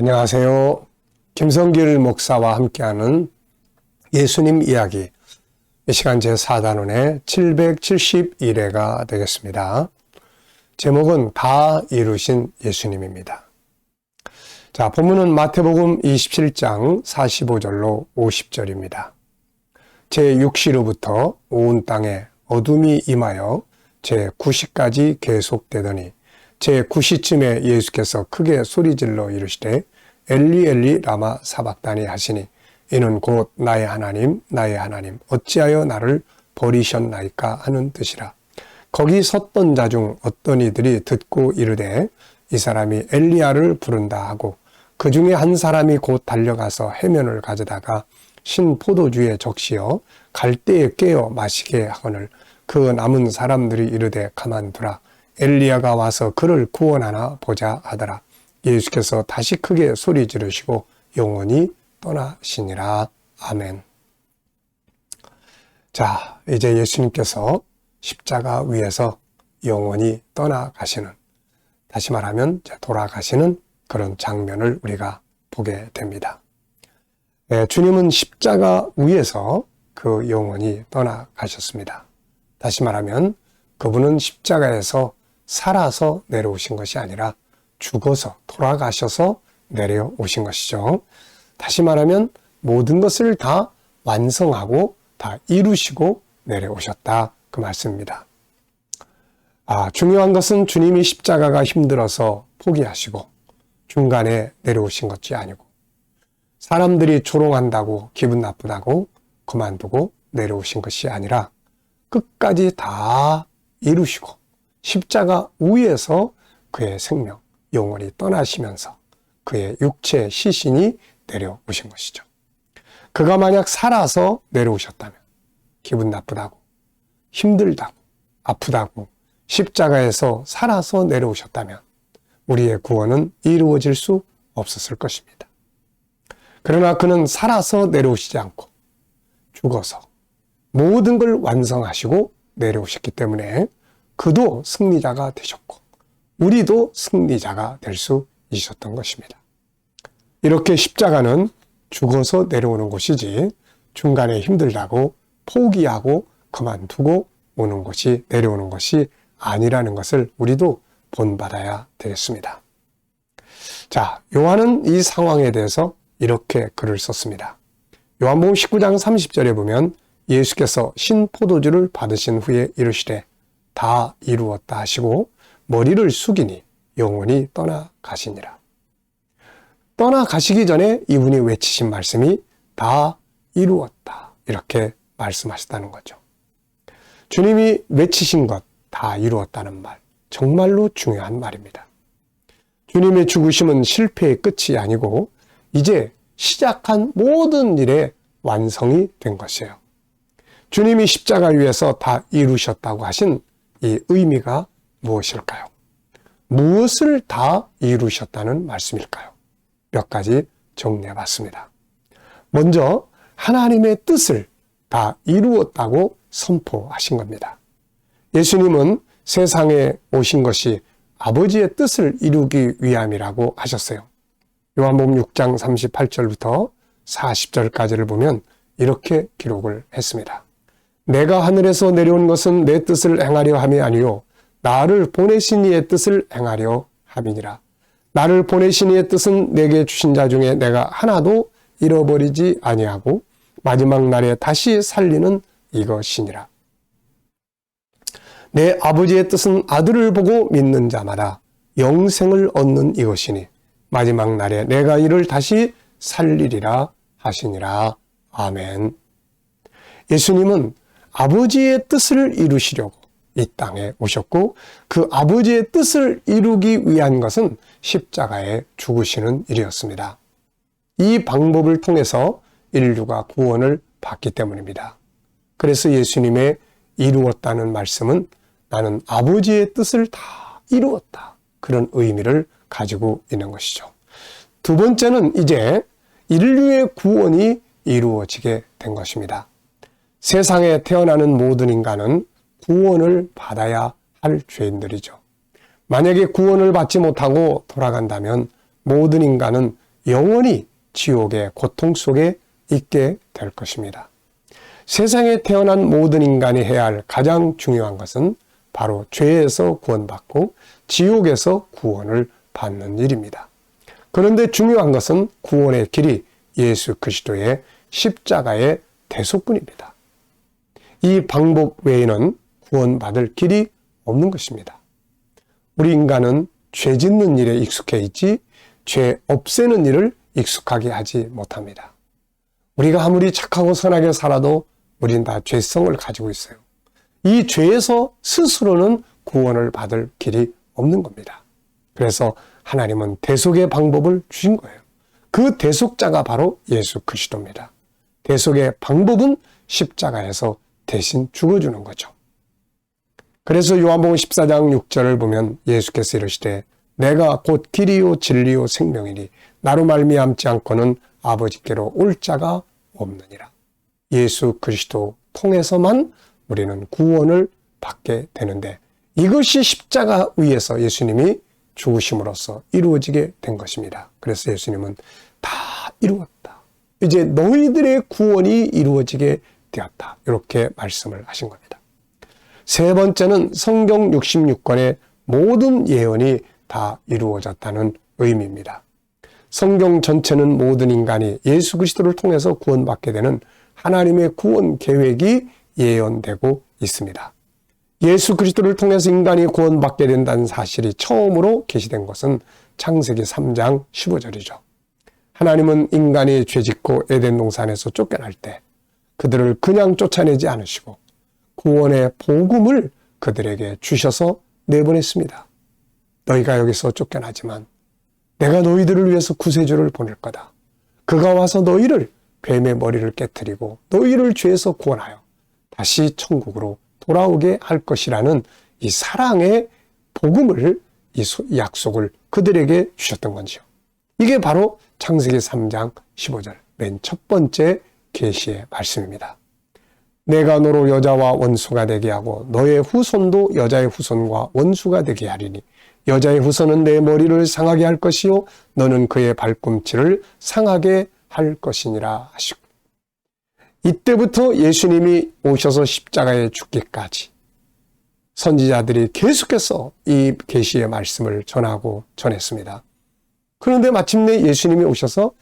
안녕하세요. 김성길 목사와 함께하는 예수님 이야기, 이 시간 제4단원의 771회가 되겠습니다. 제목은 다 이루신 예수님입니다. 자, 본문은 마태복음 27장 45절로 50절입니다. 제6시로부터 온 땅에 어둠이 임하여 제9시까지 계속되더니 제9시쯤에 예수께서 크게 소리질러 이르시되 엘리 엘리 라마 사박다니 하시니 이는 곧 나의 하나님 나의 하나님 어찌하여 나를 버리셨나이까 하는 뜻이라. 거기 섰던 자 중 어떤 이들이 듣고 이르되 이 사람이 엘리야를 부른다 하고 그 중에 한 사람이 곧 달려가서 해면을 가져다가 신 포도주에 적시어 갈대에 깨어 마시게 하거늘 그 남은 사람들이 이르되 가만두라 엘리야가 와서 그를 구원하나 보자 하더라. 예수께서 다시 크게 소리 지르시고 영원히 떠나시니라. 아멘. 자, 이제 예수님께서 십자가 위에서 영원히 떠나가시는, 다시 말하면 돌아가시는 그런 장면을 우리가 보게 됩니다. 주님은 십자가 위에서 그 영원히 떠나가셨습니다. 다시 말하면 그분은 십자가에서 살아서 내려오신 것이 아니라 죽어서 돌아가셔서 내려오신 것이죠. 다시 말하면 모든 것을 다 완성하고 다 이루시고 내려오셨다, 그 말씀입니다. 중요한 것은 주님이 십자가가 힘들어서 포기하시고 중간에 내려오신 것이 아니고 사람들이 조롱한다고 기분 나쁘다고 그만두고 내려오신 것이 아니라 끝까지 다 이루시고 십자가 위에서 그의 생명, 영원히 떠나시면서 그의 육체 시신이 내려오신 것이죠. 그가 만약 살아서 내려오셨다면 기분 나쁘다고, 힘들다고, 아프다고 십자가에서 살아서 내려오셨다면 우리의 구원은 이루어질 수 없었을 것입니다. 그러나 그는 살아서 내려오시지 않고 죽어서 모든 걸 완성하시고 내려오셨기 때문에 그도 승리자가 되셨고 우리도 승리자가 될 수 있었던 것입니다. 이렇게 십자가는 죽어서 내려오는 곳이지 중간에 힘들다고 포기하고 그만두고 오는 것이, 내려오는 것이 아니라는 것을 우리도 본받아야 되겠습니다. 자, 요한은 이 상황에 대해서 이렇게 글을 썼습니다. 요한복음 19장 30절에 보면 예수께서 신포도주를 받으신 후에 이르시되 다 이루었다 하시고 머리를 숙이니 영원히 떠나가시니라. 떠나가시기 전에 이분이 외치신 말씀이 다 이루었다, 이렇게 말씀하셨다는 거죠. 주님이 외치신 것, 다 이루었다는 말, 정말로 중요한 말입니다. 주님의 죽으심은 실패의 끝이 아니고 이제 시작한 모든 일의 완성이 된 것이에요. 주님이 십자가 위에서 다 이루셨다고 하신 이 의미가 무엇일까요? 무엇을 다 이루셨다는 말씀일까요? 몇 가지 정리해 봤습니다. 먼저 하나님의 뜻을 다 이루었다고 선포하신 겁니다. 예수님은 세상에 오신 것이 아버지의 뜻을 이루기 위함이라고 하셨어요. 요한복음 6장 38절부터 40절까지를 보면 이렇게 기록을 했습니다. 내가 하늘에서 내려온 것은 내 뜻을 행하려 함이 아니요 나를 보내신 이의 뜻을 행하려 함이니라. 나를 보내신 이의 뜻은 내게 주신 자 중에 내가 하나도 잃어버리지 아니하고 마지막 날에 다시 살리는 이것이니라. 내 아버지의 뜻은 아들을 보고 믿는 자마다 영생을 얻는 이것이니 마지막 날에 내가 이를 다시 살리리라 하시니라. 아멘. 예수님은 아버지의 뜻을 이루시려고 이 땅에 오셨고 그 아버지의 뜻을 이루기 위한 것은 십자가에 죽으시는 일이었습니다. 이 방법을 통해서 인류가 구원을 받기 때문입니다. 그래서 예수님의 이루었다는 말씀은 나는 아버지의 뜻을 다 이루었다, 그런 의미를 가지고 있는 것이죠. 두 번째는 이제 인류의 구원이 이루어지게 된 것입니다. 세상에 태어나는 모든 인간은 구원을 받아야 할 죄인들이죠. 만약에 구원을 받지 못하고 돌아간다면 모든 인간은 영원히 지옥의 고통 속에 있게 될 것입니다. 세상에 태어난 모든 인간이 해야 할 가장 중요한 것은 바로 죄에서 구원받고 지옥에서 구원을 받는 일입니다. 그런데 중요한 것은 구원의 길이 예수 그리스도의 십자가의 대속군입니다. 이 방법 외에는 구원받을 길이 없는 것입니다. 우리 인간은 죄 짓는 일에 익숙해 있지 죄 없애는 일을 익숙하게 하지 못합니다. 우리가 아무리 착하고 선하게 살아도 우린 다 죄성을 가지고 있어요. 이 죄에서 스스로는 구원을 받을 길이 없는 겁니다. 그래서 하나님은 대속의 방법을 주신 거예요. 그 대속자가 바로 예수 그리스도입니다. 대속의 방법은 십자가에서 대신 죽어주는 거죠. 그래서 요한복음 14장 6절을 보면 예수께서 이르시되 내가 곧 길이요 진리요 생명이니 나로 말미암지 않고는 아버지께로 올 자가 없느니라. 예수 그리스도 통해서만 우리는 구원을 받게 되는데 이것이 십자가 위에서 예수님이 죽으심으로써 이루어지게 된 것입니다. 그래서 예수님은 다 이루었다. 이제 너희들의 구원이 이루어지게 되었다. 이렇게 말씀을 하신 겁니다. 세 번째는 성경 66권의 모든 예언이 다 이루어졌다는 의미입니다. 성경 전체는 모든 인간이 예수 그리스도를 통해서 구원받게 되는 하나님의 구원 계획이 예언되고 있습니다. 예수 그리스도를 통해서 인간이 구원받게 된다는 사실이 처음으로 계시된 것은 창세기 3장 15절이죠. 하나님은 인간이 죄짓고 에덴 동산에서 쫓겨날 때 그들을 그냥 쫓아내지 않으시고 구원의 복음을 그들에게 주셔서 내보냈습니다. 너희가 여기서 쫓겨나지만 내가 너희들을 위해서 구세주를 보낼 거다. 그가 와서 너희를 뱀의 머리를 깨트리고 너희를 죄에서 구원하여 다시 천국으로 돌아오게 할 것이라는 이 사랑의 복음을, 이 약속을 그들에게 주셨던 건지요. 이게 바로 창세기 3장 15절 맨 첫 번째 계시의 말씀입니다. 내가 너로 여자와 원수가 되게 하고 너의 후손도 여자의 후손과 원수가 되게 하리니 여자의 후손은 내 머리를 상하게 할 것이요 너는 그의 발꿈치를 상하게 할 것이니라 하시고 이때부터 예수님이 오셔서 십자가에 죽기까지 선지자들이 계속해서 이 계시의 말씀을 전하고 전했습니다. 그런데 마침내 예수님이 오셔서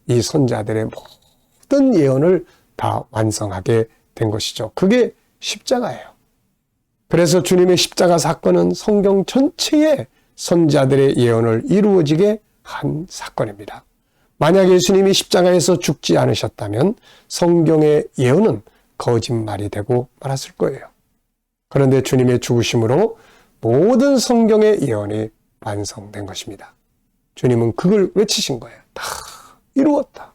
이 선지자들의 모든 예언을 다 완성하게 된 것이죠. 그게 십자가예요. 그래서 주님의 십자가 사건은 성경 전체의 선지자들의 예언을 이루어지게 한 사건입니다. 만약 예수님이 십자가에서 죽지 않으셨다면 성경의 예언은 거짓말이 되고 말았을 거예요. 그런데 주님의 죽으심으로 모든 성경의 예언이 완성된 것입니다. 주님은 그걸 외치신 거예요. 다 이루었다.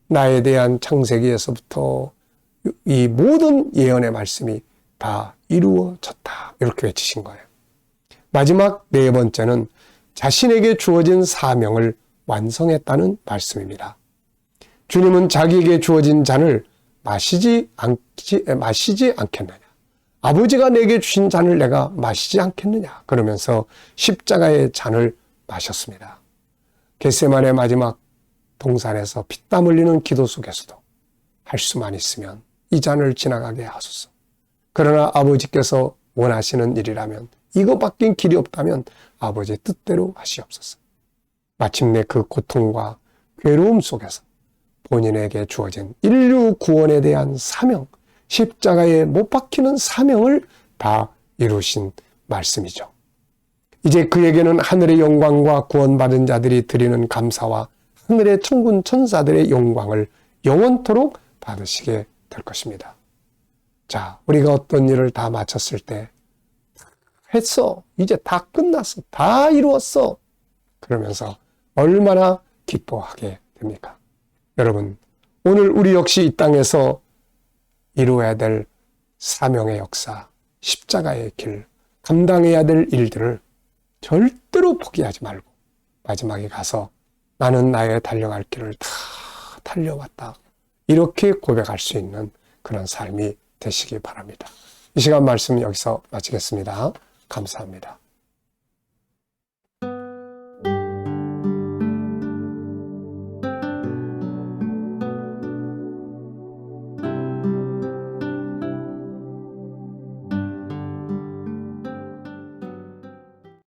나에 대한 창세기에서부터 이 모든 예언의 말씀이 다 이루어졌다. 이렇게 외치신 거예요. 마지막 네 번째는 자신에게 주어진 사명을 완성했다는 말씀입니다. 주님은 자기에게 주어진 잔을 마시지 않겠느냐. 아버지가 내게 주신 잔을 내가 마시지 않겠느냐. 그러면서 십자가의 잔을 마셨습니다. 겟세마네 마지막 동산에서 피땀 흘리는 기도 속에서도 할 수만 있으면 이 잔을 지나가게 하소서. 그러나 아버지께서 원하시는 일이라면 이거밖엔 길이 없다면 아버지의 뜻대로 하시옵소서. 마침내 그 고통과 괴로움 속에서 본인에게 주어진 인류 구원에 대한 사명, 십자가에 못 박히는 사명을 다 이루신 말씀이죠. 이제 그에게는 하늘의 영광과 구원받은 자들이 드리는 감사와 하늘의 천군 천사들의 영광을 영원토록 받으시게 될 것입니다. 자, 우리가 어떤 일을 다 마쳤을 때 했어. 이제 다 끝났어. 다 이루었어. 그러면서 얼마나 기뻐하게 됩니까? 여러분, 오늘 우리 역시 이 땅에서 이루어야 될 사명의 역사, 십자가의 길, 감당해야 될 일들을 절대로 포기하지 말고 마지막에 가서 나는 나의 달려갈 길을 다 달려왔다. 이렇게 고백할 수 있는 그런 삶이 되시기 바랍니다. 이 시간 말씀 여기서 마치겠습니다. 감사합니다.